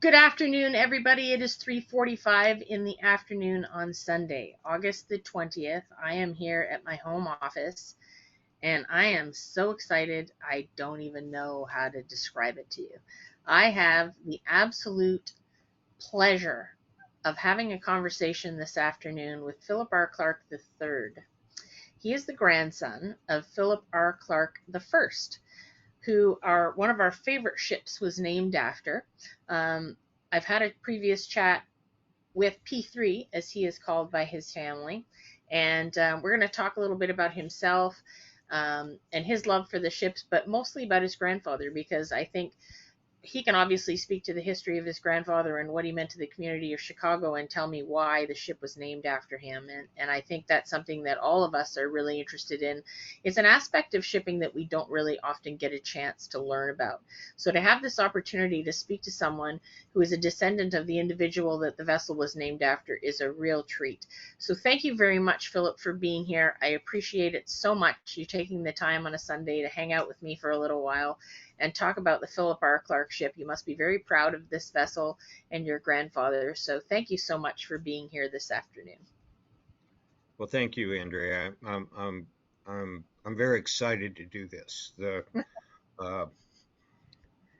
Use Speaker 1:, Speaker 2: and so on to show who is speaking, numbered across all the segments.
Speaker 1: Good afternoon, everybody. It is 3:45 in the afternoon on Sunday, August the 20th. I am here at my home office, and I am so excited. I don't even know how to describe it to you. I have the absolute pleasure of having a conversation this afternoon with Philip R Clarke III. He is the grandson of Philip R Clarke I, who are one of our favorite ships was named after. Um, I've had a previous chat with P3, as he is called by his family, and we're going to talk a little bit about himself and his love for the ships, but mostly about his grandfather, because I think he can obviously speak to the history of his grandfather and what he meant to the community of Chicago and tell me why the ship was named after him. And I think that's something that all of us are really interested in. It's an aspect of shipping that we don't really often get a chance to learn about. So to have this opportunity to speak to someone who is a descendant of the individual that the vessel was named after is a real treat. So thank you very much, Philip, for being here. I appreciate it so much, you taking the time on a Sunday to hang out with me for a little while and talk about the Philip R. Clarke ship. You must be very proud of this vessel and your grandfather. So thank you so much for being here this afternoon.
Speaker 2: Well, thank you, Andrea. I'm very excited to do this. Uh,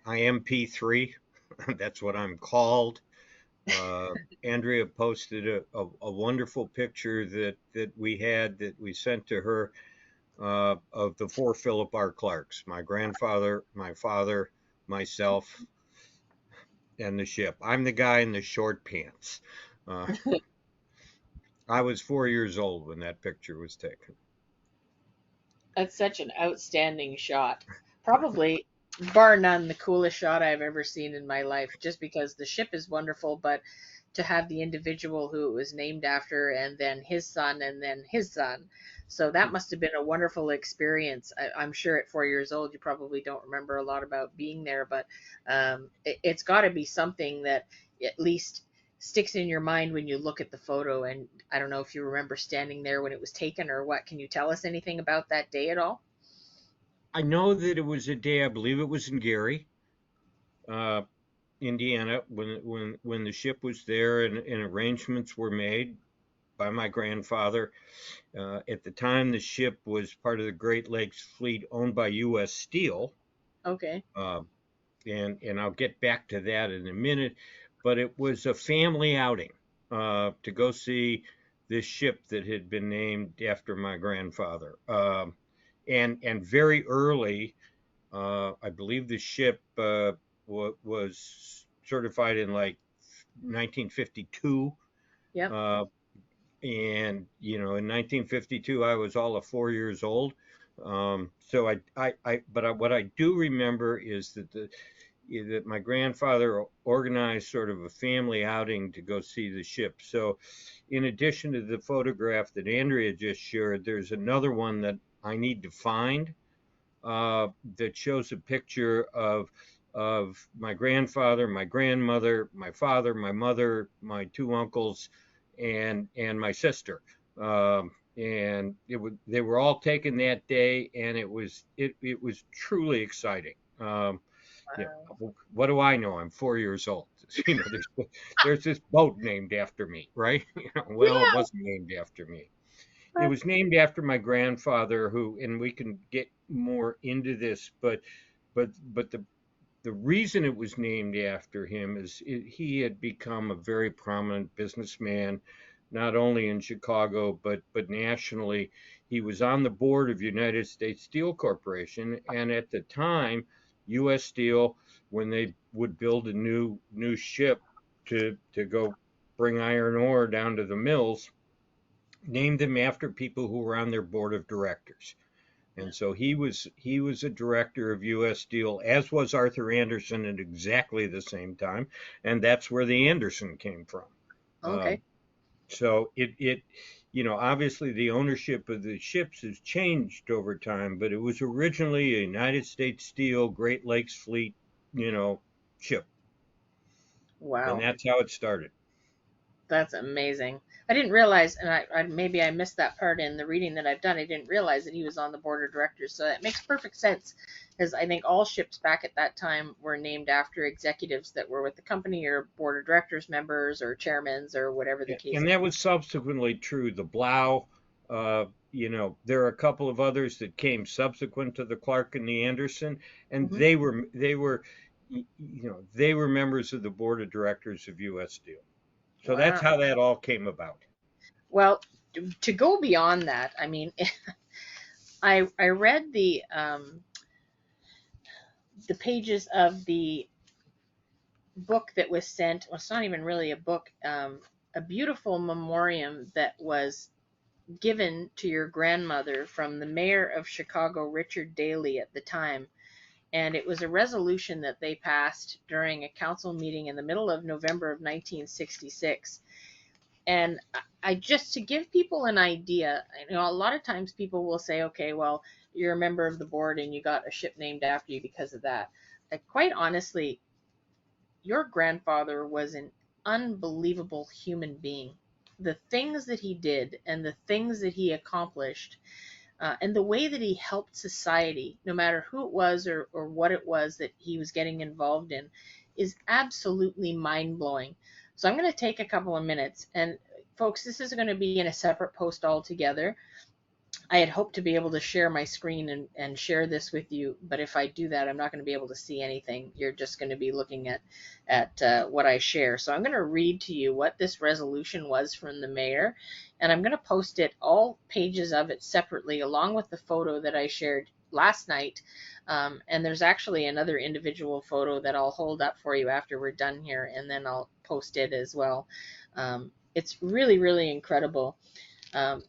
Speaker 2: I am P3. That's what I'm called. Andrea posted a wonderful picture that we had that we sent to her of the four Philip R. Clarks: my grandfather, my father, myself, and the ship. I'm the guy in the short pants. Uh, I was 4 years old when that picture was taken.
Speaker 1: That's such an outstanding shot. Probably, bar none, the coolest shot I've ever seen in my life, just because the ship is wonderful, but to have the individual who it was named after and then his son and then his son. So that must have been a wonderful experience. I'm sure at 4 years old, you probably don't remember a lot about being there, but it's got to be something that at least sticks in your mind when you look at the photo. And I don't know if you remember standing there when it was taken or what. Can you tell us anything about that day at all?
Speaker 2: I know that it was a day, I believe it was in Gary, uh, Indiana, when the ship was there and arrangements were made by my grandfather. At the time, the ship was part of the Great Lakes Fleet owned by U.S. Steel,
Speaker 1: Okay.
Speaker 2: uh, and I'll get back to that in a minute. But it was a family outing to go see this ship that had been named after my grandfather. And very early, I believe the ship was certified in like 1952.
Speaker 1: Yep.
Speaker 2: Uh, and in 1952, I was all of 4 years old. So what I do remember is that my grandfather organized sort of a family outing to go see the ship. So, in addition to the photograph that Andrea just shared, there's another one that I need to find that shows a picture of my grandfather, my grandmother, my father, my mother, my two uncles, and my sister. And they were all taken that day, and it was truly exciting. Yeah,
Speaker 1: Wow.
Speaker 2: what do I know? I'm 4 years old. There's this boat named after me, right? Well, it
Speaker 1: Yeah.
Speaker 2: wasn't named after me. It was named after my grandfather, and we can get more into this, but the reason it was named after him is he had become a very prominent businessman, not only in Chicago but nationally. He was on the board of United States Steel Corporation, and at the time, U.S. Steel, when they would build a new ship to go bring iron ore down to the mills, named them after people who were on their board of directors. And so he was a director of U.S. Steel, as was Arthur Anderson at exactly the same time, and that's where the Anderson came from.
Speaker 1: Okay.
Speaker 2: Um, so obviously the ownership of the ships has changed over time, but it was originally a United States Steel Great Lakes Fleet, ship, and
Speaker 1: Wow.
Speaker 2: that's how it started.
Speaker 1: That's amazing. I didn't realize, and maybe I missed that part in the reading that I've done. I didn't realize that he was on the board of directors. So that makes perfect sense, because I think all ships back at that time were named after executives that were with the company, or board of directors members, or chairmans, or whatever the case.
Speaker 2: And that was subsequently true. The Blau, there are a couple of others that came subsequent to the Clark and the Anderson, and
Speaker 1: Mm-hmm.
Speaker 2: they were members of the board of directors of U.S. Steel. So that's
Speaker 1: Wow.
Speaker 2: how that all came about.
Speaker 1: Well, to go beyond that, I mean, I read the pages of the book that was sent. Well, it's not even really a book. A beautiful memoriam that was given to your grandmother from the mayor of Chicago, Richard Daley, at the time. And it was a resolution that they passed during a council meeting in the middle of November of 1966. And I just, to give people an idea, a lot of times people will say, okay, well, you're a member of the board and you got a ship named after you because of that. Quite honestly, your grandfather was an unbelievable human being. The things that he did and the things that he accomplished, and the way that he helped society, no matter who it was or what it was that he was getting involved in, is absolutely mind blowing. So I'm going to take a couple of minutes, and folks, this is going to be in a separate post altogether. I had hoped to be able to share my screen and share this with you, but if I do that, I'm not going to be able to see anything. You're just going to be looking at what I share. So I'm going to read to you what this resolution was from the mayor, and I'm going to post it, all pages of it, separately, along with the photo that I shared last night. And there's actually another individual photo that I'll hold up for you after we're done here, and then I'll post it as well. It's really, really incredible. Um,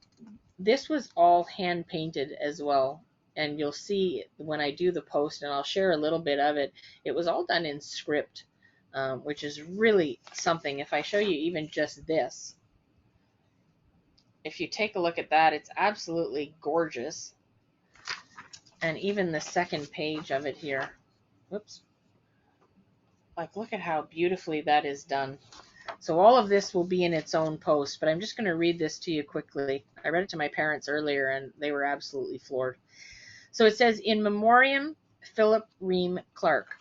Speaker 1: this was all hand painted as well. And you'll see when I do the post, and I'll share a little bit of it, it was all done in script, which is really something. If I show you even just this, if you take a look at that, it's absolutely gorgeous. And even the second page of it here, whoops, like look at how beautifully that is done. So all of this will be in its own post, but I'm just going to read this to you quickly. I read it to my parents earlier, and they were absolutely floored. So it says, in memoriam, Philip R Clarke.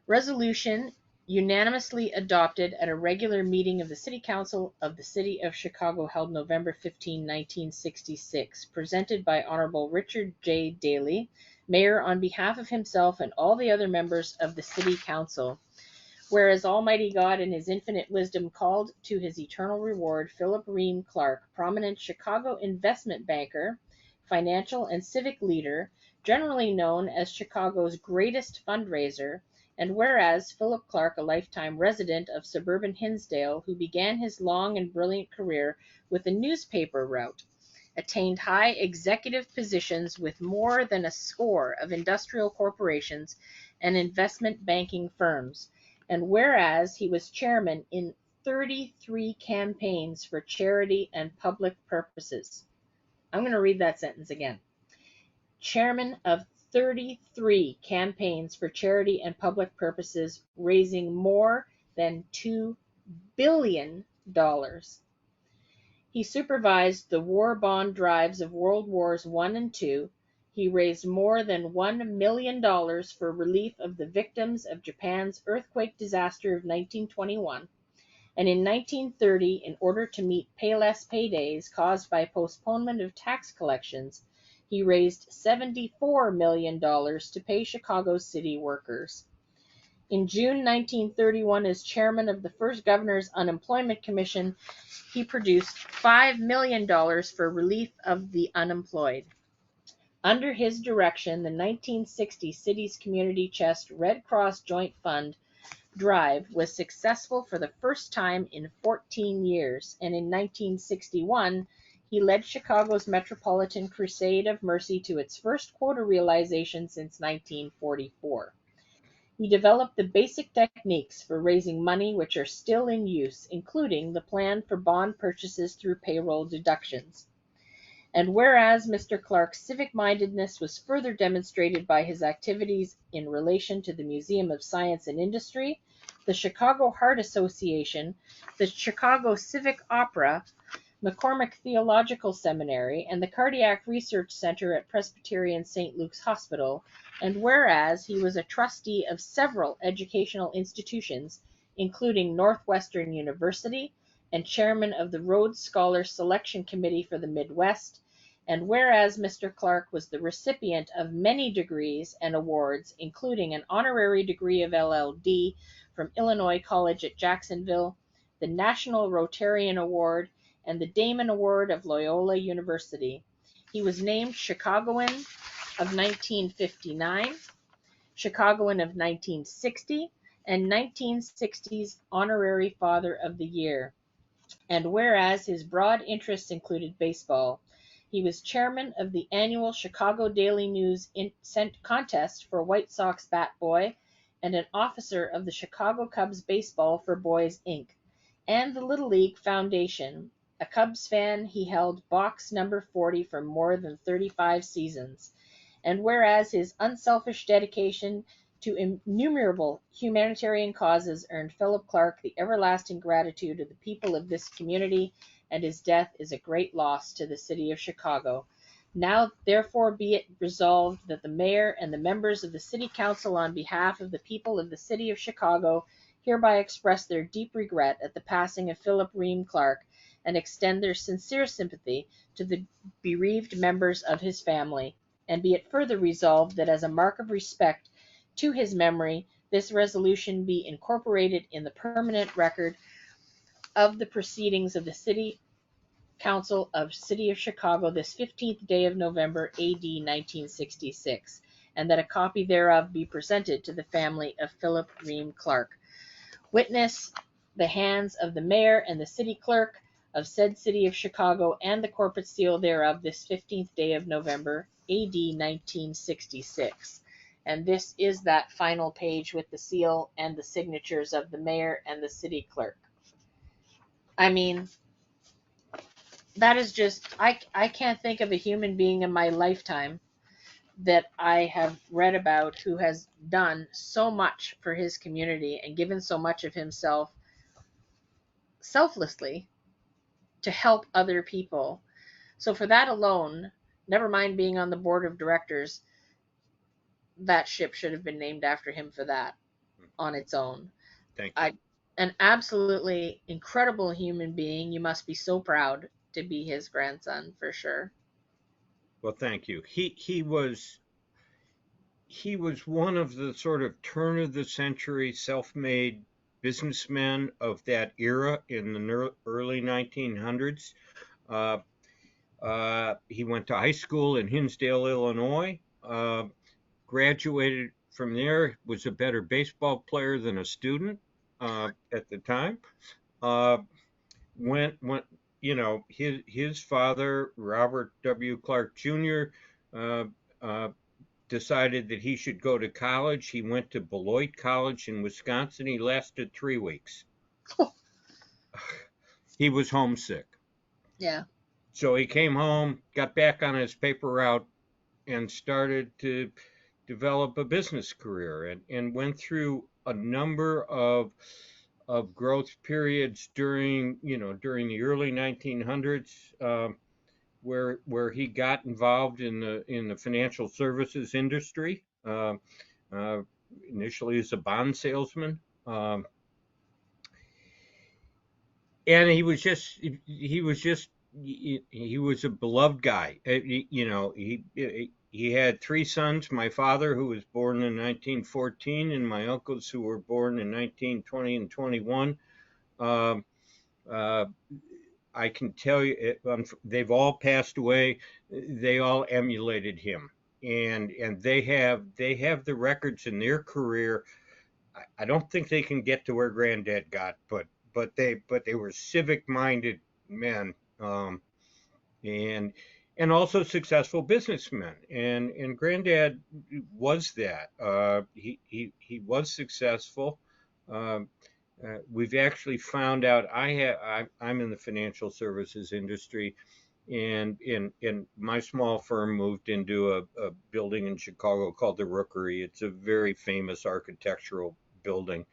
Speaker 1: Resolution unanimously adopted at a regular meeting of the City Council of the City of Chicago held November 15, 1966, presented by Honorable Richard J. Daley, Mayor, on behalf of himself and all the other members of the City Council. Whereas Almighty God in his infinite wisdom called to his eternal reward Philip R Clarke, prominent Chicago investment banker, financial and civic leader, generally known as Chicago's greatest fundraiser, and whereas Philip Clarke, a lifetime resident of suburban Hinsdale, who began his long and brilliant career with a newspaper route, attained high executive positions with more than a score of industrial corporations and investment banking firms, and whereas he was chairman in 33 campaigns for charity and public purposes. I'm going to read that sentence again. Chairman of 33 campaigns for charity and public purposes, raising more than $2 billion. He supervised the war bond drives of World Wars I and II. He raised more than $1 million for relief of the victims of Japan's earthquake disaster of 1921. And in 1930, in order to meet Payless paydays caused by postponement of tax collections, he raised $74 million to pay Chicago city workers. In June 1931, as chairman of the first Governor's Unemployment Commission, he produced $5 million for relief of the unemployed. Under his direction, the 1960 Cities Community Chest Red Cross Joint Fund drive was successful for the first time in 14 years, and in 1961, he led Chicago's Metropolitan Crusade of Mercy to its first quota realization since 1944. He developed the basic techniques for raising money which are still in use, including the plan for bond purchases through payroll deductions. And whereas Mr. Clarke's civic-mindedness was further demonstrated by his activities in relation to the Museum of Science and Industry, the Chicago Heart Association, the Chicago Civic Opera, McCormick Theological Seminary, and the Cardiac Research Center at Presbyterian St. Luke's Hospital, and whereas he was a trustee of several educational institutions, including Northwestern University, and chairman of the Rhodes Scholar Selection Committee for the Midwest, and whereas Mr. Clarke was the recipient of many degrees and awards, including an honorary degree of LL.D. from Illinois College at Jacksonville, the National Rotarian Award, and the Damon Award of Loyola University. He was named Chicagoan of 1959, Chicagoan of 1960, and 1960's Honorary Father of the Year. And whereas his broad interests included baseball, he was chairman of the annual Chicago Daily News contest for White Sox Bat Boy and an officer of the Chicago Cubs Baseball for Boys, Inc., and the Little League Foundation. A Cubs fan, he held box number 40 for more than 35 seasons. And whereas his unselfish dedication to innumerable humanitarian causes earned Philip Clarke the everlasting gratitude of the people of this community, and his death is a great loss to the city of Chicago. Now, therefore, be it resolved that the mayor and the members of the city council, on behalf of the people of the city of Chicago, hereby express their deep regret at the passing of Philip R Clarke, and extend their sincere sympathy to the bereaved members of his family. And be it further resolved that as a mark of respect to his memory, this resolution be incorporated in the permanent record of the proceedings of the City Council of City of Chicago this 15th day of November, A.D. 1966, and that a copy thereof be presented to the family of Philip R Clarke. Witness the hands of the mayor and the city clerk of said city of Chicago, and the corporate seal thereof this 15th day of November, A.D. 1966. And this is that final page with the seal and the signatures of the mayor and the city clerk. I mean, that is just, I can't think of a human being in my lifetime that I have read about who has done so much for his community and given so much of himself selflessly to help other people. So for that alone, never mind being on the board of directors, that ship should have been named after him for that on its own.
Speaker 2: Thank you.
Speaker 1: An absolutely incredible human being. You must be so proud to be his grandson, for sure.
Speaker 2: Well, thank you. He was one of the sort of turn of the century self-made businessmen of that era in the early 1900s. He went to high school in Hinsdale, Illinois, graduated from there, was a better baseball player than a student at the time. Went, his father, Robert W. Clarke Jr., decided that he should go to college. He went to Beloit College in Wisconsin. He lasted 3 weeks. He was homesick.
Speaker 1: Yeah.
Speaker 2: So he came home, got back on his paper route, and started to develop a business career, and went through a number of growth periods during the early 1900s, where he got involved in the financial services industry, initially as a bond salesman. And he was a beloved guy. He had 3 sons, my father, who was born in 1914, and my uncles, who were born in 1920 and 21. I can tell you, they've all passed away. They all emulated him, and they have the records in their career. I don't think they can get to where Granddad got, but they were civic-minded men, and also successful businessmen. And Granddad was that. He was successful. We've actually found out. I'm in the financial services industry, and my small firm moved into a building in Chicago called the Rookery. It's a very famous architectural building.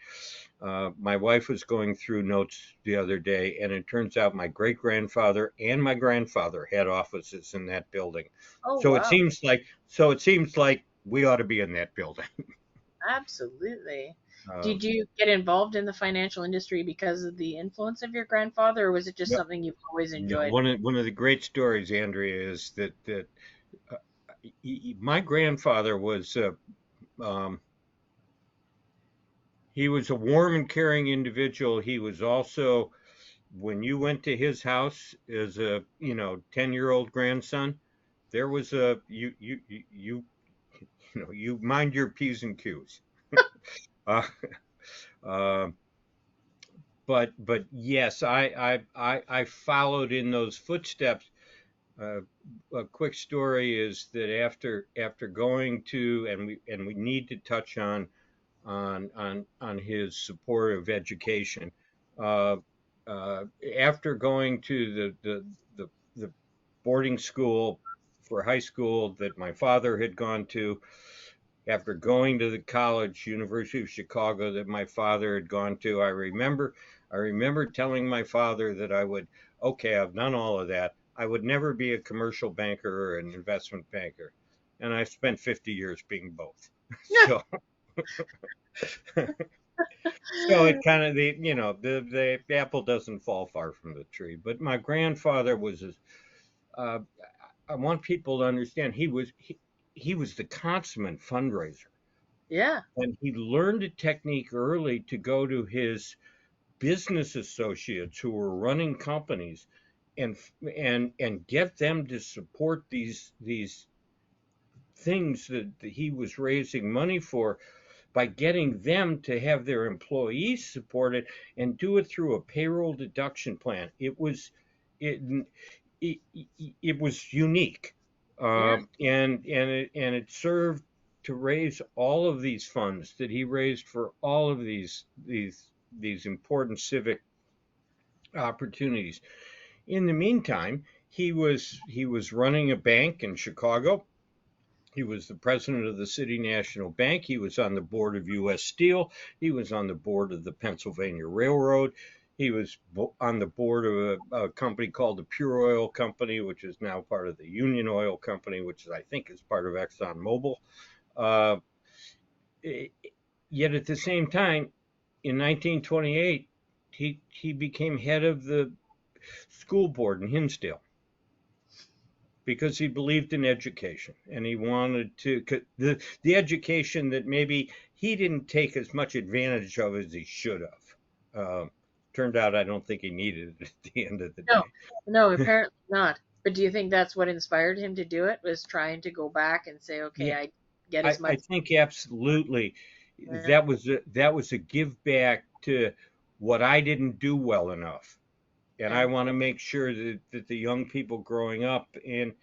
Speaker 2: My wife was going through notes the other day, and it turns out my great grandfather and my grandfather had offices in that building.
Speaker 1: Oh,
Speaker 2: So it
Speaker 1: wow.
Speaker 2: seems like so it seems like we ought to be in that building.
Speaker 1: Absolutely.
Speaker 2: Uh,
Speaker 1: Did you get involved in the financial industry because of the influence of your grandfather, or was it just
Speaker 2: no,
Speaker 1: something you've always
Speaker 2: no,
Speaker 1: enjoyed?
Speaker 2: one of the great stories, Andrea, is that uh, my grandfather was um, he was a warm and caring individual. He was also, when you went to his house as a 10-year-old grandson, there was a you mind your p's and q's. uh, uh, but yes, I followed in those footsteps. uh, a quick story is that after going to, and we need to touch on his support of education. Uh, uh, After going to the boarding school for high school that my father had gone to, after going to the college, University of Chicago, that my father had gone to, I remember telling my father that I would, okay, I've done all of that. I would never be a commercial banker or an investment banker. And I spent 50 years being both. So so it kind of the apple doesn't fall far from the tree. But my grandfather was uh, I want people to understand he was the consummate fundraiser,
Speaker 1: Yeah,
Speaker 2: and he learned a technique early to go to his business associates who were running companies and and get them to support these things that he was raising money for by getting them to have their employees support it and do it through a payroll deduction plan. It it, it was unique,
Speaker 1: yeah,
Speaker 2: and it served to raise all of these funds that he raised for all of these important civic opportunities. In the meantime, he was running a bank in Chicago. He was the president of the City National Bank. He was on the board of U.S. Steel. He was on the board of the Pennsylvania Railroad. He was on the board of a company called the Pure Oil Company, which is now part of the Union Oil Company, which I think is part of ExxonMobil. Uh, Yet at the same time, in 1928, he became head of the school board in Hinsdale because he believed in education and he wanted to the education that maybe he didn't take as much advantage of as he should have. Turned out I don't think he needed it at the end of the
Speaker 1: no,
Speaker 2: day.
Speaker 1: no, apparently not. But do you think that's what inspired him to do it? Was trying to go back and say, okay,
Speaker 2: Yeah,
Speaker 1: I get as
Speaker 2: I
Speaker 1: much.
Speaker 2: think absolutely
Speaker 1: Yeah,
Speaker 2: that was a give back to what I didn't do well enough, and I
Speaker 1: yeah,
Speaker 2: want to make sure that the young people growing up, and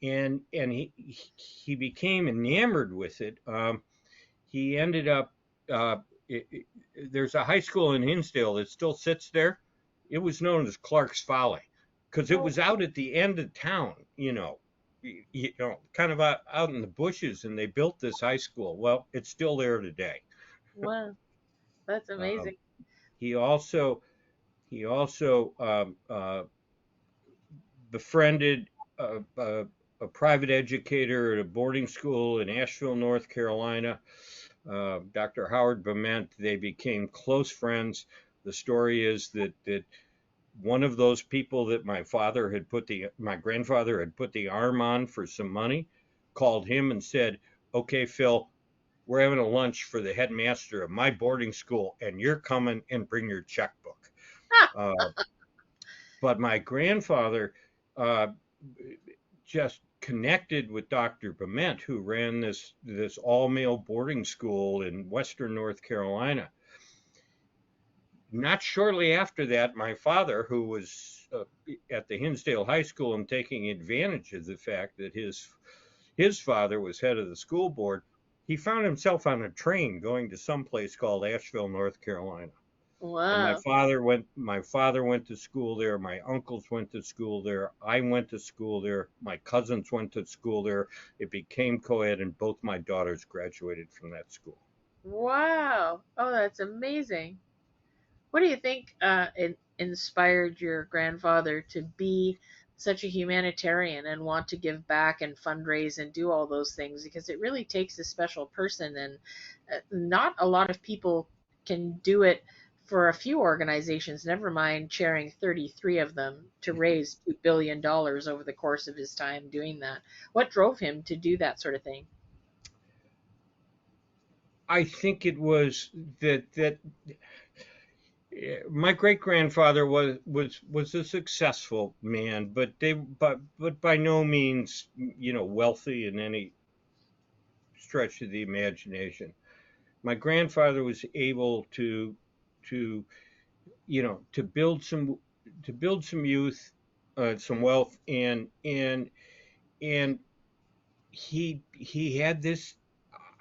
Speaker 2: he became enamored with it. He ended up uh, it, it, there's a high school in Hinsdale that still sits there. It was known as Clark's Folly because it
Speaker 1: oh,
Speaker 2: was out at the end of town, kind of out in the bushes, and they built this high school. Well, it's still there today.
Speaker 1: wow, that's
Speaker 2: Um,
Speaker 1: amazing.
Speaker 2: he also befriended a private educator at a boarding school in Asheville, North Carolina, Dr. Howard Bement. They became close friends. The story is that one of those people that my grandfather had put the arm on for some money called him and said, "Okay, Phil, we're having a lunch for the headmaster of my boarding school, and you're coming and bring your checkbook."
Speaker 1: Ah,
Speaker 2: Uh, but my grandfather uh, just connected with Dr. Bement, who ran this all male boarding school in Western North Carolina. Not shortly after that, my father, who was at the Hinsdale High School and taking advantage of the fact that his father was head of the school board, he found himself on a train going to some place called Asheville, North Carolina. And my
Speaker 1: wow,
Speaker 2: father went my father went to school there, my uncles went to school there, I went to school there, my cousins went to school there. It became co-ed, and both my daughters graduated from that school.
Speaker 1: Wow. Oh, that's amazing. What do you think inspired your grandfather to be such a humanitarian and want to give back and fundraise and do all those things? Because it really takes a special person, and not a lot of people can do it for a few organizations, never mind chairing 33 of them to raise $2 billion over the course of his time doing that. What drove him to do that sort of thing?
Speaker 2: I think it was that my great grandfather was a successful man, but by no means wealthy in any stretch of the imagination. My grandfather was able to to build some youth, some wealth, and he had this.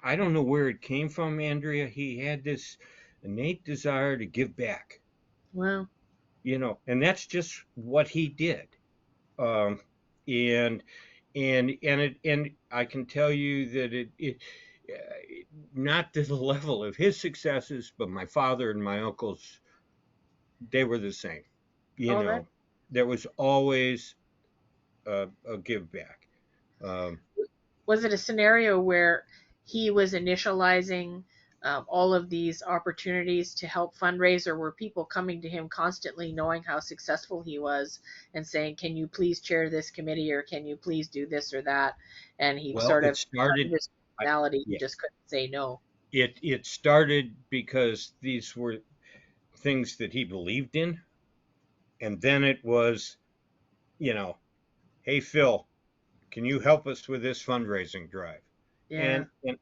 Speaker 2: I don't know where it came from, Andrea. He had this innate desire to give back,
Speaker 1: Well,
Speaker 2: and that's just what he did. Um, and and I can tell you that it not to the level of his successes, but my father and my uncles, they were the same. You
Speaker 1: oh, that
Speaker 2: know, there was always a give back. Um,
Speaker 1: was it a scenario where he was initializing all of these opportunities to help fundraise, or were people coming to him constantly knowing how successful he was and saying, can you please chair this committee, or can you please do this or that? And he
Speaker 2: well,
Speaker 1: sort
Speaker 2: it
Speaker 1: of, part of
Speaker 2: started.
Speaker 1: his
Speaker 2: I,
Speaker 1: personality, he
Speaker 2: yeah,
Speaker 1: just couldn't say no.
Speaker 2: it started because these were things that he believed in, and then it was, you know, hey Phil, can you help us with this fundraising drive?
Speaker 1: Yeah,
Speaker 2: And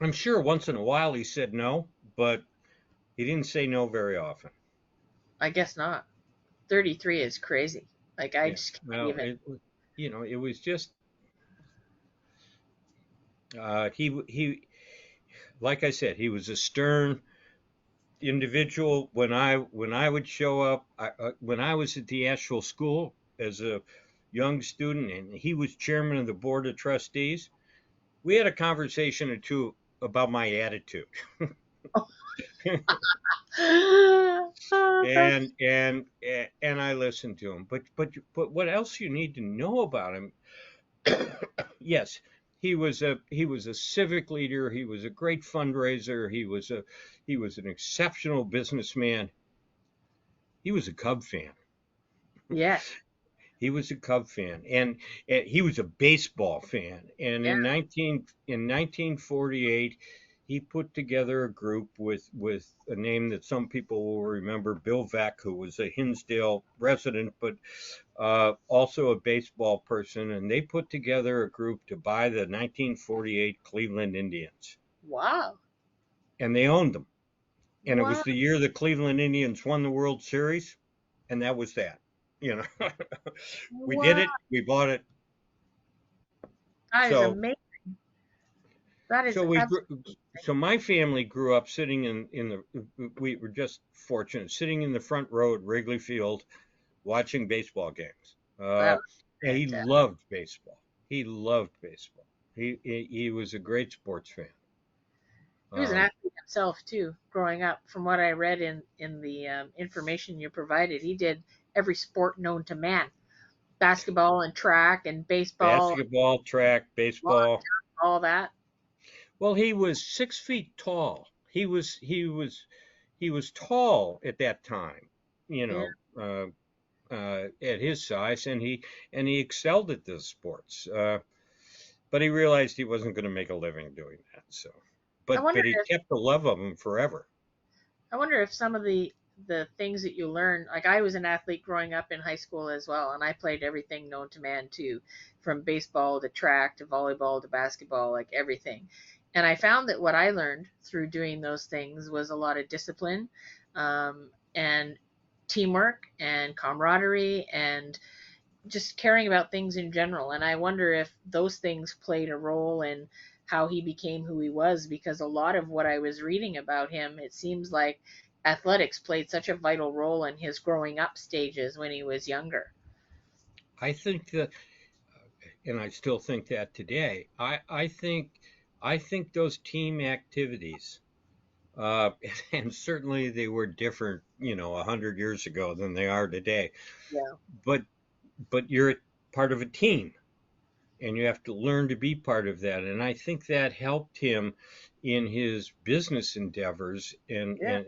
Speaker 2: I'm sure once in a while he said no, but he didn't say no very often.
Speaker 1: I guess not. 33 is crazy. Like, I
Speaker 2: Yeah.
Speaker 1: just can't
Speaker 2: Well,
Speaker 1: even.
Speaker 2: it was just he like I said, he was a stern individual. When I would show up, when I was at the actual school as a young student, and he was chairman of the board of trustees, we had a conversation or two about my attitude.
Speaker 1: Oh,
Speaker 2: and
Speaker 1: that's,
Speaker 2: and and I listened to him. But what else you need to know about him? Yes, he was a civic leader. He was a great fundraiser. He was an exceptional businessman. He was a Cub fan.
Speaker 1: yeah,
Speaker 2: He was a Cub fan, and he was a baseball fan. And
Speaker 1: yeah.
Speaker 2: in 1948, he put together a group with a name that some people will remember, Bill Veck, who was a Hinsdale resident, but also a baseball person. And they put together a group to buy the 1948 Cleveland Indians,
Speaker 1: Wow.
Speaker 2: and they owned them. And it
Speaker 1: Wow.
Speaker 2: was the year the Cleveland Indians won the World Series, and that was that. You know, we did
Speaker 1: Wow.
Speaker 2: it. We bought it.
Speaker 1: That is
Speaker 2: So
Speaker 1: amazing. That is
Speaker 2: so we
Speaker 1: absolutely.
Speaker 2: grew, so my family grew up sitting in the we were just fortunate sitting in the front row at Wrigley Field watching baseball games.
Speaker 1: That was
Speaker 2: And he
Speaker 1: fantastic.
Speaker 2: loved baseball. He loved baseball. He was a great sports fan.
Speaker 1: He was an
Speaker 2: Um,
Speaker 1: athlete himself too, growing up. From what I read in the information you provided, he did every sport known to man: basketball and track and baseball,
Speaker 2: Basketball, track,
Speaker 1: lawn,
Speaker 2: baseball.
Speaker 1: all that.
Speaker 2: Well, he was 6 feet tall. He was tall at that time. You
Speaker 1: Yeah.
Speaker 2: know, at his size, and he excelled at those sports. But he realized he wasn't going to make a living doing that. So,
Speaker 1: I
Speaker 2: but
Speaker 1: wonder
Speaker 2: but he
Speaker 1: if
Speaker 2: kept the love of him forever.
Speaker 1: I wonder if some of the things that you learn, like I was an athlete growing up in high school as well, and I played everything known to man too, from baseball to track to volleyball to basketball, like everything. And I found that what I learned through doing those things was a lot of discipline, and teamwork and camaraderie and just caring about things in general. And I wonder if those things played a role in how he became who he was, because a lot of what I was reading about him, it seems like athletics played such a vital role in his growing up stages when he was younger.
Speaker 2: I think that, and I still think that today. I think I think those team activities, uh, and certainly they were different, 100 years ago than they are today.
Speaker 1: Yeah.
Speaker 2: But you're part of a team, and you have to learn to be part of that. And I think that helped him in his business endeavors.
Speaker 1: Yeah.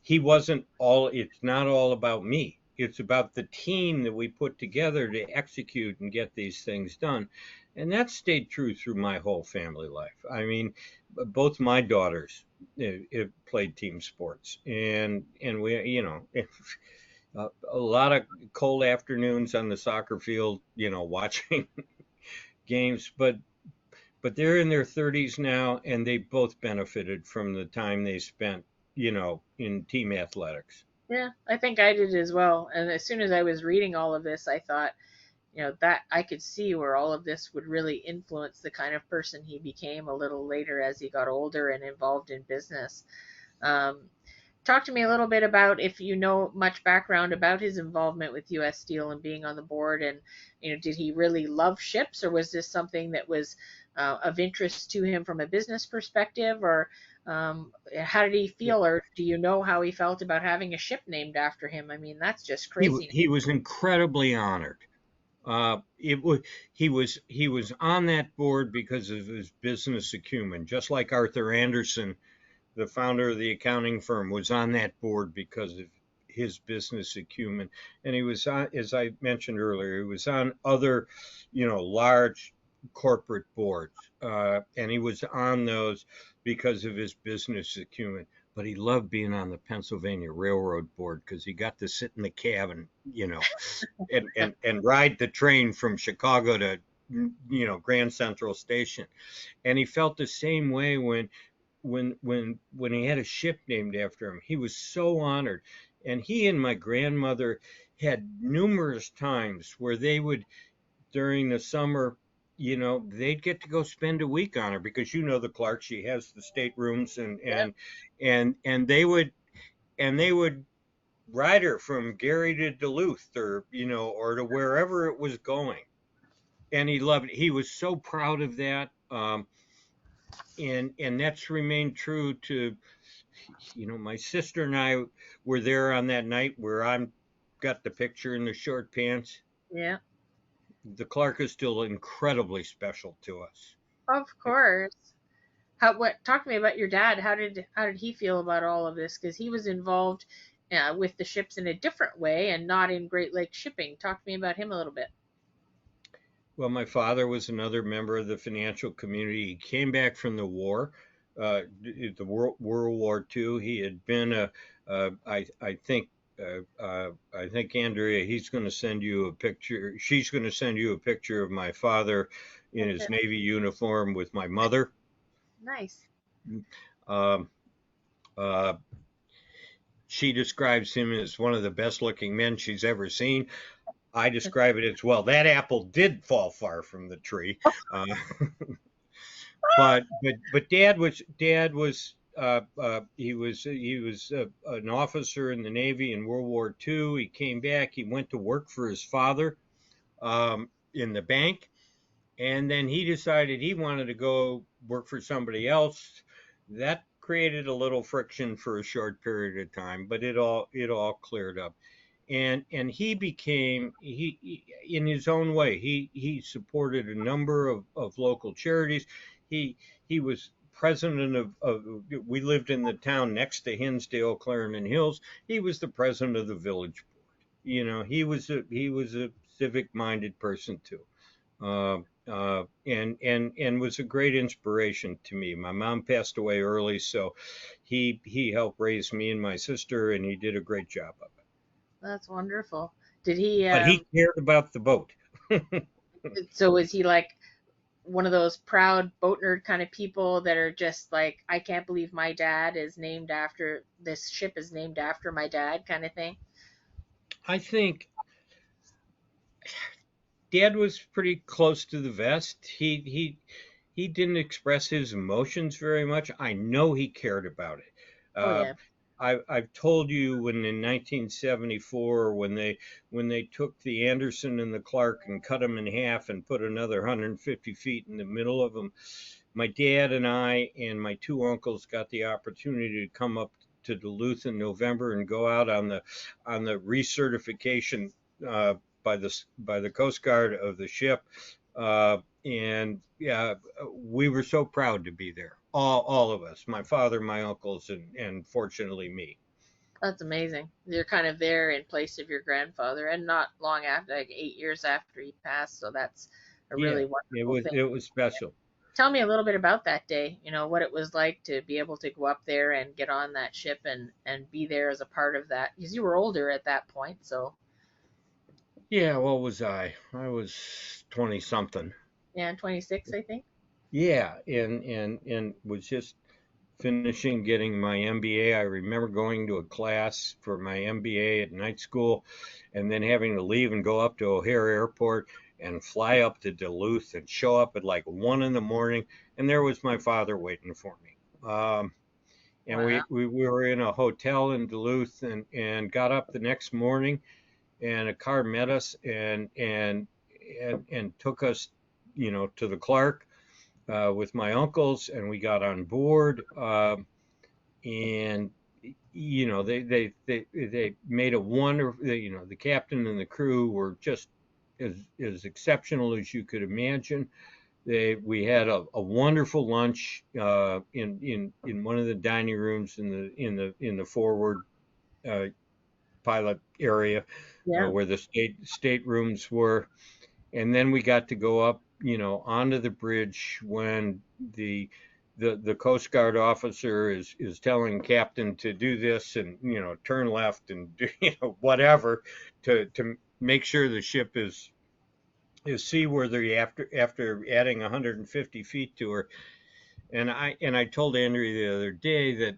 Speaker 2: He wasn't all. It's not all about me. It's about the team that we put together to execute and get these things done. And that stayed true through my whole family life. I mean, both my daughters played team sports, and we, a lot of cold afternoons on the soccer field, watching games, but they're in their 30s now, and they both benefited from the time they spent, in team athletics.
Speaker 1: Yeah, I think I did as well. And as soon as I was reading all of this, I thought, that I could see where all of this would really influence the kind of person he became a little later as he got older and involved in business. Um, Talk to me a little bit about, if you know much background about his involvement with U.S. Steel and being on the board, and did he really love ships, or was this something that was of interest to him from a business perspective, or how did he
Speaker 2: Yeah.
Speaker 1: feel, or do you know how he felt about having a ship named after him? I mean, that's just crazy.
Speaker 2: He was incredibly honored. It was he was on that board because of his business acumen, just like Arthur Anderson, the founder of the accounting firm, was on that board because of his business acumen. And he was on, as I mentioned earlier, he was on other, large corporate boards, and he was on those because of his business acumen. But he loved being on the Pennsylvania Railroad board because he got to sit in the cab and, and ride the train from Chicago to, Grand Central Station. And he felt the same way when he had a ship named after him. He was so honored. And he and my grandmother had numerous times where they would, during the summer, they'd get to go spend a week on her because the Clark, she has the staterooms, and
Speaker 1: Yep.
Speaker 2: they would ride her from Gary to Duluth, or or to wherever it was going. And he loved it. He was so proud of that. And that's remained true to, my sister and I were there on that night where I'm got the picture in the short pants.
Speaker 1: Yeah.
Speaker 2: The Clark is still incredibly special to us.
Speaker 1: Of course. How what Talk to me about your dad. How did he feel about all of this? Because he was involved with the ships in a different way and not in Great Lakes shipping. Talk to me about him a little bit.
Speaker 2: Well, my father was another member of the financial community. He came back from the war, the World War II. He had been I think Andrea, he's going to send you a picture. She's going to send you a picture of my father in his
Speaker 1: Okay.
Speaker 2: Navy uniform with my mother.
Speaker 1: Nice.
Speaker 2: Um, uh, she describes him as one of the best looking men she's ever seen. I describe it as, well, that apple did fall far from the tree. Uh, but dad was he was an officer in the Navy in World War II. He came back. He went to work for his father, in the bank, and then he decided he wanted to go work for somebody else. That created a little friction for a short period of time, but it all cleared up. And he became, in his own way, he supported a number of local charities. He was president of we lived in the town next to Hinsdale, Clarendon Hills. He was the president of the village board. He was a civic minded person too. And was a great inspiration to me. My mom passed away early, so he helped raise me and my sister, and he did a great job of it.
Speaker 1: That's wonderful. Did he
Speaker 2: But he cared about the boat.
Speaker 1: so was he like one of those proud boat nerd kind of people that are just like, I can't believe my dad is named after this ship is named after my dad kind of thing?
Speaker 2: I think Dad was pretty close to the vest. He didn't express his emotions very much. I know he cared about it.
Speaker 1: Oh
Speaker 2: Uh,
Speaker 1: yeah.
Speaker 2: I've told you when in 1974, when they took the Anderson and the Clark and cut them in half and put another 150 feet in the middle of them, my dad and I and my two uncles got the opportunity to come up to Duluth in November and go out on the recertification uh, by the Coast Guard of the ship. And yeah, we were so proud to be there. All of us, my father, my uncles, and fortunately me.
Speaker 1: That's amazing. You're kind of there in place of your grandfather, and not long after, like 8 years after he passed. So that's a
Speaker 2: Yeah,
Speaker 1: really wonderful thing.
Speaker 2: it was special.
Speaker 1: Tell me a little bit about that day. You know what it was like to be able to go up there and get on that ship and be there as a part of that, because you were older at that point. So
Speaker 2: Yeah, what was I? I was 20 something.
Speaker 1: yeah, 26, I think.
Speaker 2: Yeah, and was just finishing getting my MBA. I remember going to a class for my MBA at night school and then having to leave and go up to O'Hare Airport and fly up to Duluth and show up at like 1 in the morning. And there was my father waiting for me. And
Speaker 1: Wow.
Speaker 2: we were in a hotel in Duluth and got up the next morning and a car met us and took us, to the Clarke with my uncles, and we got on board. And they made a wonderful. The captain and the crew were just as exceptional as you could imagine. We had a wonderful lunch in one of the dining rooms in the forward uh, pilot area
Speaker 1: Yeah.
Speaker 2: where the state rooms were, and then we got to go up, onto the bridge when the Coast Guard officer is telling captain to do this and turn left and do, whatever to make sure the ship is seaworthy after adding 150 feet to her. And I told Andrea the other day that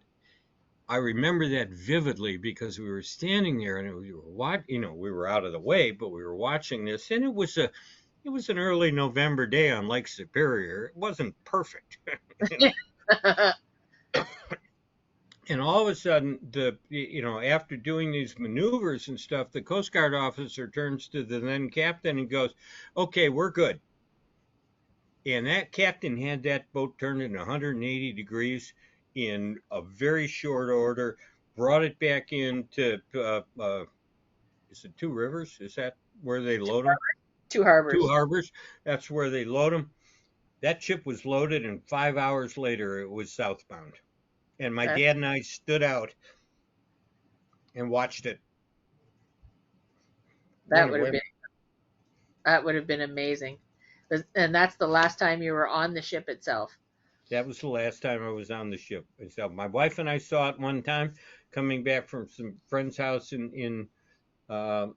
Speaker 2: I remember that vividly because we were standing there and we were we were out of the way, but we were watching this, and it was an early November day on Lake Superior. It wasn't perfect, you know. And all of a sudden, after doing these maneuvers and stuff, the Coast Guard officer turns to the then captain and goes, "Okay, we're good." And that captain had that boat turned in 180 degrees in a very short order, brought it back into, is it Two Rivers? Is that where they load them?
Speaker 1: Two
Speaker 2: Two
Speaker 1: harbors.
Speaker 2: Harbors. That's where they load them. That ship was loaded, and 5 hours later, it was southbound. And my
Speaker 1: That
Speaker 2: dad and I stood out and watched it when
Speaker 1: that
Speaker 2: it
Speaker 1: would have
Speaker 2: went.
Speaker 1: been that would have been amazing. And that's the last time you were on the ship itself.
Speaker 2: That was the last time I was on the ship. So my wife and I saw it one time coming back from some friend's house uh,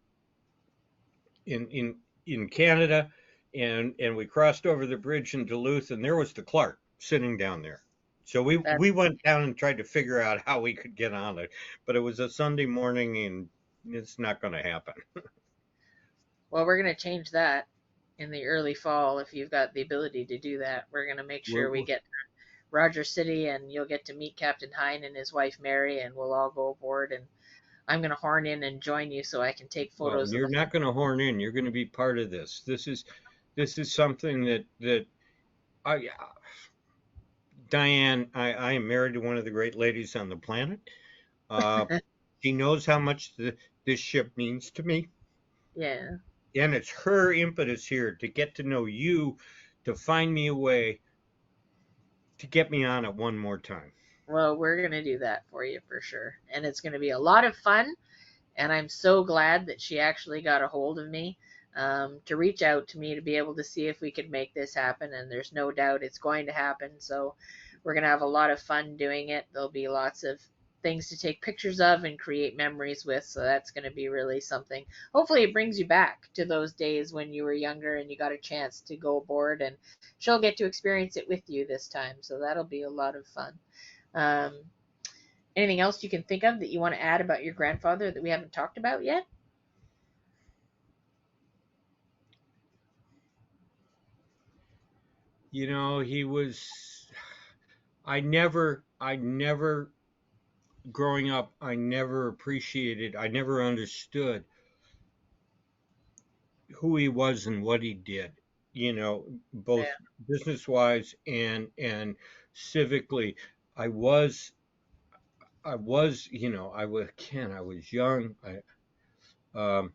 Speaker 2: in Canada, and we crossed over the bridge in Duluth, and there was the Clarke sitting down there. So
Speaker 1: That
Speaker 2: we went down and tried to figure out how we could get on it, but it was a Sunday morning, and it's not going to happen.
Speaker 1: well, we're gonna change that in the early fall if you've got the ability to do that. We're gonna make
Speaker 2: We're,
Speaker 1: sure we get Roger City, and you'll get to meet Captain Hine and his wife Mary, and we'll all go aboard. And I'm gonna horn in and join you so I can take
Speaker 2: well,
Speaker 1: photos of
Speaker 2: you're
Speaker 1: the.
Speaker 2: not going to horn in. You're going to be part of this. This is something that I Diane. I am married to one of the great ladies on the planet. Uh, she knows how much this ship means to me.
Speaker 1: Yeah.
Speaker 2: And it's her impetus here to get to know you, to find me a way to get me on it one more time.
Speaker 1: Well, we're gonna do that for you for sure, and it's gonna be a lot of fun. And I'm so glad that she actually got a hold of me to reach out to me to be able to see if we could make this happen. And there's no doubt it's going to happen. So we're going to have a lot of fun doing it. There'll be lots of things to take pictures of and create memories with. So that's going to be really something. Hopefully, it brings you back to those days when you were younger and you got a chance to go aboard, and she'll get to experience it with you this time. So that'll be a lot of fun. Um, Anything else you can think of that you want to add about your grandfather that we haven't talked about yet?
Speaker 2: He was, I never, growing up, I never appreciated, I never understood who he was and what he did. you know,
Speaker 1: Yeah.
Speaker 2: both business wise and civically. I was I was again, I was young. Um,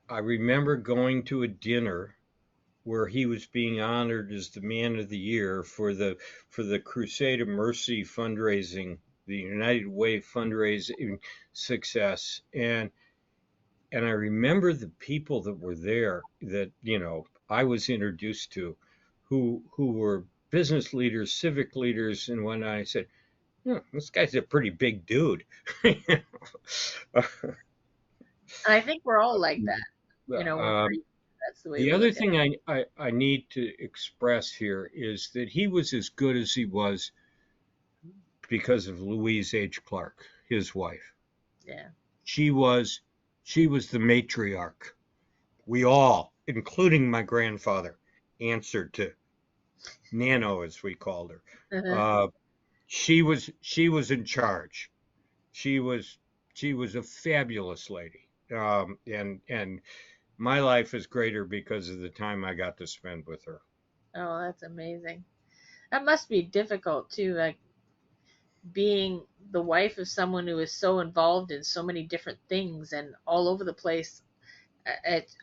Speaker 2: I remember going to a dinner where he was being honored as the Man of the Year for the Crusade of Mercy fundraising, the United Way fundraising success, and I remember the people that were there that I was introduced to, who were business leaders, civic leaders, and when I said, this guy's a pretty big dude.
Speaker 1: And I think we're all like that, when
Speaker 2: um,
Speaker 1: that's the way
Speaker 2: The
Speaker 1: we
Speaker 2: other
Speaker 1: look at
Speaker 2: thing I need to express here is that he was as good as he was because of Louise H. Clarke, his wife.
Speaker 1: it. Yeah.
Speaker 2: She was she was the matriarch. We all, including my grandfather, answered to Nano, as we called her.
Speaker 1: Uh-huh.
Speaker 2: Uh, she was in charge. She was she was a fabulous lady. And my life is greater because of the time I got to spend with her.
Speaker 1: Oh, that's amazing. That must be difficult too, like being the wife of someone who is so involved in so many different things and all over the place.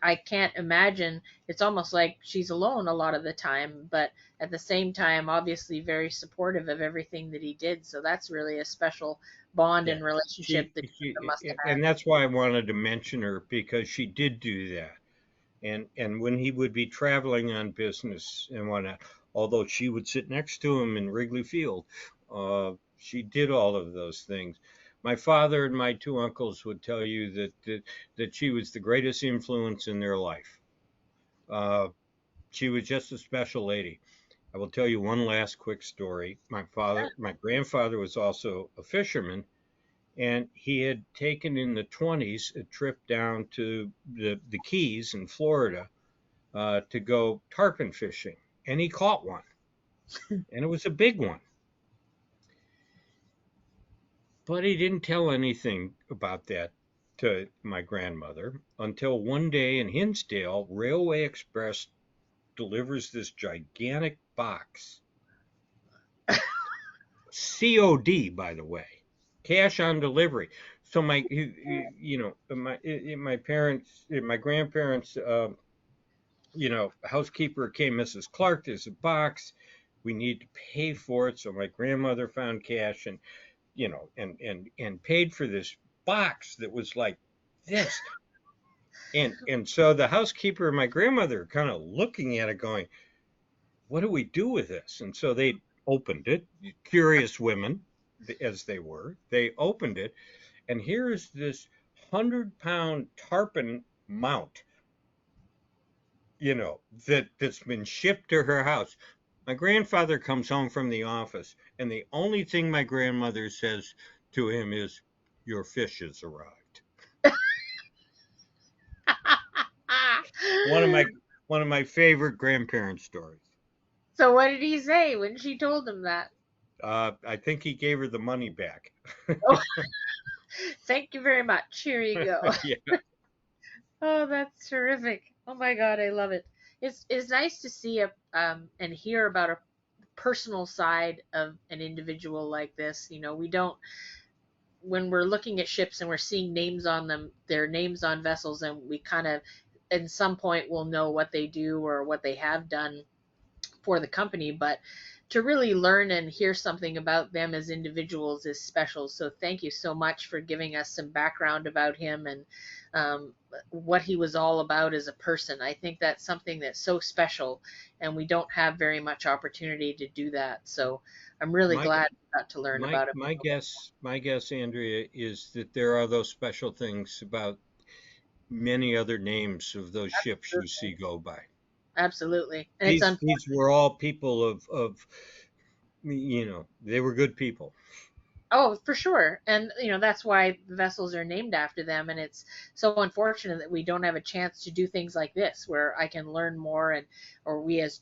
Speaker 1: I can't imagine. It's almost like she's alone a lot of the time, but at the same time, obviously very supportive of everything that he did. So that's really a special bond
Speaker 2: Yeah,
Speaker 1: and relationship that you must have
Speaker 2: and that's why I wanted to mention her because she did do that. And when he would be traveling on business and whatnot, although she would sit next to him in Wrigley Field, she did all of those things. My father and my two uncles would tell you that she was the greatest influence in their life. Uh, she was just a special lady. I will tell you one last quick story. My grandfather was also a fisherman, and he had taken in the 20s a trip down to the Keys in Florida to go tarpon fishing, and he caught one, and it was a big one. But he didn't tell anything about that to my grandmother until one day in Hinsdale, Railway Express delivers this gigantic box, COD, by the way, cash on delivery. So my parents, my grandparents, housekeeper came, Mrs. Clark, there's a box. We need to pay for it. So my grandmother found cash and, and paid for this box that was like this. And so the housekeeper and my grandmother kind of looking at it going, what do we do with this? And so they opened it, curious women as they were. They opened it, and here's this 100-pound tarpon mount, that's been shipped to her house. My grandfather comes home from the office, and the only thing my grandmother says to him is, "Your fish has arrived." One of my one of my favorite grandparent stories.
Speaker 1: So what did he say when she told him that?
Speaker 2: I think he gave her the money back.
Speaker 1: Oh, thank you very much. Here you go.
Speaker 2: Yeah,
Speaker 1: Oh, that's terrific. Oh my God, I love it. It's nice to see a and hear about a personal side of an individual like this. We don't, when we're looking at ships and we're seeing names on them, their names on vessels, and we kind of at some point will know what they do or what they have done for the company, but to really learn and hear something about them as individuals is special. So thank you so much for giving us some background about him and what he was all about as a person. I think that's something that's so special, and we don't have very much opportunity to do that. So I'm really
Speaker 2: my
Speaker 1: glad we got to learn
Speaker 2: my
Speaker 1: about him.
Speaker 2: my guess, Andrea, is that there are those special things about many other names of those ships you see go by.
Speaker 1: Absolutely, and it's
Speaker 2: These were all people of they were good people.
Speaker 1: Oh, for sure. And that's why the vessels are named after them, and it's so unfortunate that we don't have a chance to do things like this where I can learn more, and or we as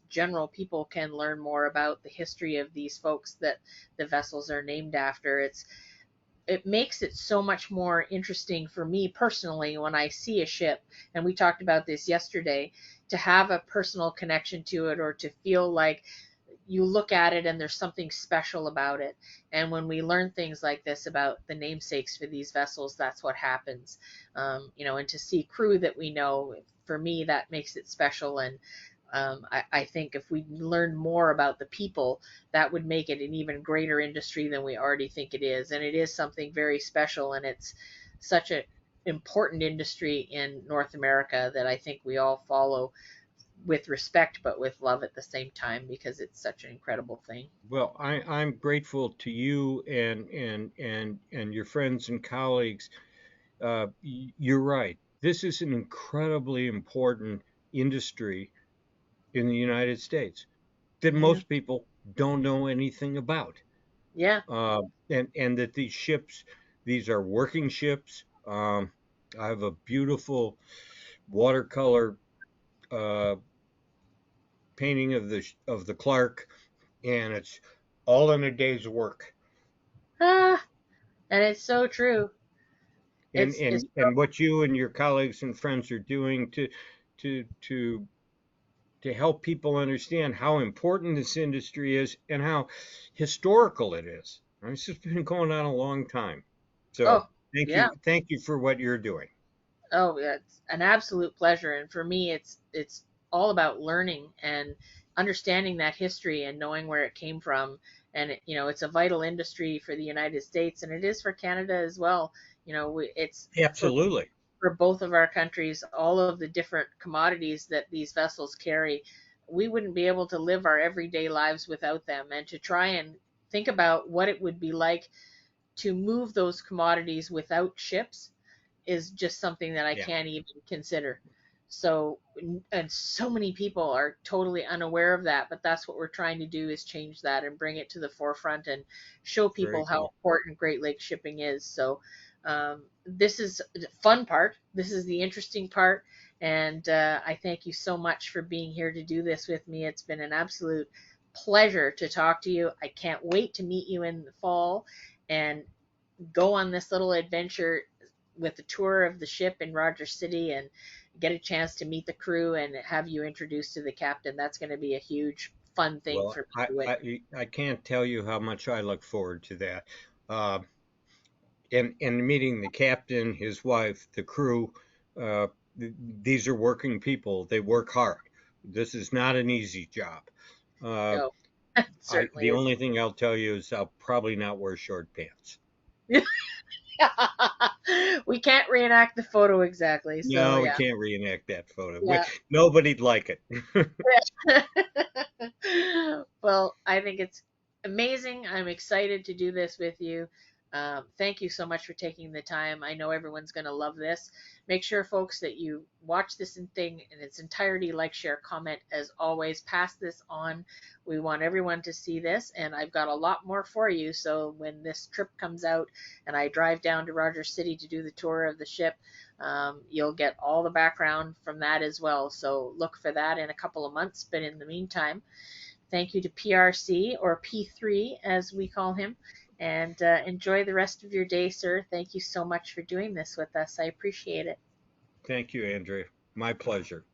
Speaker 1: general people can learn more about the history of these folks that the vessels are named after. it makes it so much more interesting for me personally when I see a ship, and we talked about this yesterday, to have a personal connection to it, or to feel like you look at it and there's something special about it. And when we learn things like this about the namesakes for these vessels, that's what happens. And to see crew that we know, for me, that makes it special. And I think if we learn more about the people, that would make it an even greater industry than we already think it is. And it is something very special, and it's such an important industry in North America that I think we all follow with respect but with love at the same time, because it's such an incredible thing.
Speaker 2: Well, I'm grateful to you and your friends and colleagues. You're right. This is an incredibly important industry in the United States that
Speaker 1: Yeah.
Speaker 2: most people don't know anything about.
Speaker 1: Yeah.
Speaker 2: And that these ships, these are working ships. I have a beautiful watercolor uh, painting of the Clark, and it's all in a day's work.
Speaker 1: Ah, and it's so true.
Speaker 2: And
Speaker 1: It's
Speaker 2: and and what you and your colleagues and friends are doing to to to help people understand how important this industry is and how historical it is. This has been going on a long time. So
Speaker 1: oh yeah.
Speaker 2: thank you for what you're doing.
Speaker 1: Oh, yeah, it's an absolute pleasure. And for me, it's all about learning and understanding that history and knowing where it came from. And it's a vital industry for the United States, and it is for Canada as well. It's for
Speaker 2: Absolutely.
Speaker 1: both of our countries, all of the different commodities that these vessels carry. We wouldn't be able to live our everyday lives without them. And to try and think about what it would be like to move those commodities without ships is just something that I
Speaker 2: Yeah.
Speaker 1: can't even consider. So, and so many people are totally unaware of that, but that's what we're trying to do, is change that and bring it to the forefront and show
Speaker 2: Very
Speaker 1: people how
Speaker 2: cool.
Speaker 1: important Great Lakes shipping is. So, this is the fun part. This is the interesting part. And I thank you so much for being here to do this with me. It's been an absolute pleasure to talk to you. I can't wait to meet you in the fall and go on this little adventure with the tour of the ship in Rogers City, and get a chance to meet the crew and have you introduced to the captain. That's going to be a huge fun thing
Speaker 2: Well,
Speaker 1: for me to witness.
Speaker 2: I can't tell you how much I look forward to that. Uh, and meeting the captain, his wife, the crew. Uh, these are working people. They work hard. This is not an easy job. Uh,
Speaker 1: No, it certainly
Speaker 2: the
Speaker 1: is.
Speaker 2: only thing I'll tell you is I'll probably not wear short pants.
Speaker 1: We can't reenact the photo exactly, so
Speaker 2: No, we
Speaker 1: yeah.
Speaker 2: can't reenact that photo.
Speaker 1: Yeah.
Speaker 2: Nobody'd like it.
Speaker 1: Well, I think it's amazing. I'm excited to do this with you. Thank you so much for taking the time. I know everyone's going to love this. Make sure, folks, that you watch this thing in its entirety, like, share, comment. As always, pass this on. We want everyone to see this, and I've got a lot more for you. So when this trip comes out and I drive down to Rogers City to do the tour of the ship, you'll get all the background from that as well. So look for that in a couple of months. But in the meantime, thank you to PRC, or P3 as we call him, and enjoy the rest of your day, sir. Thank you so much for doing this with us. I appreciate it.
Speaker 2: Thank you, Andrea. My pleasure.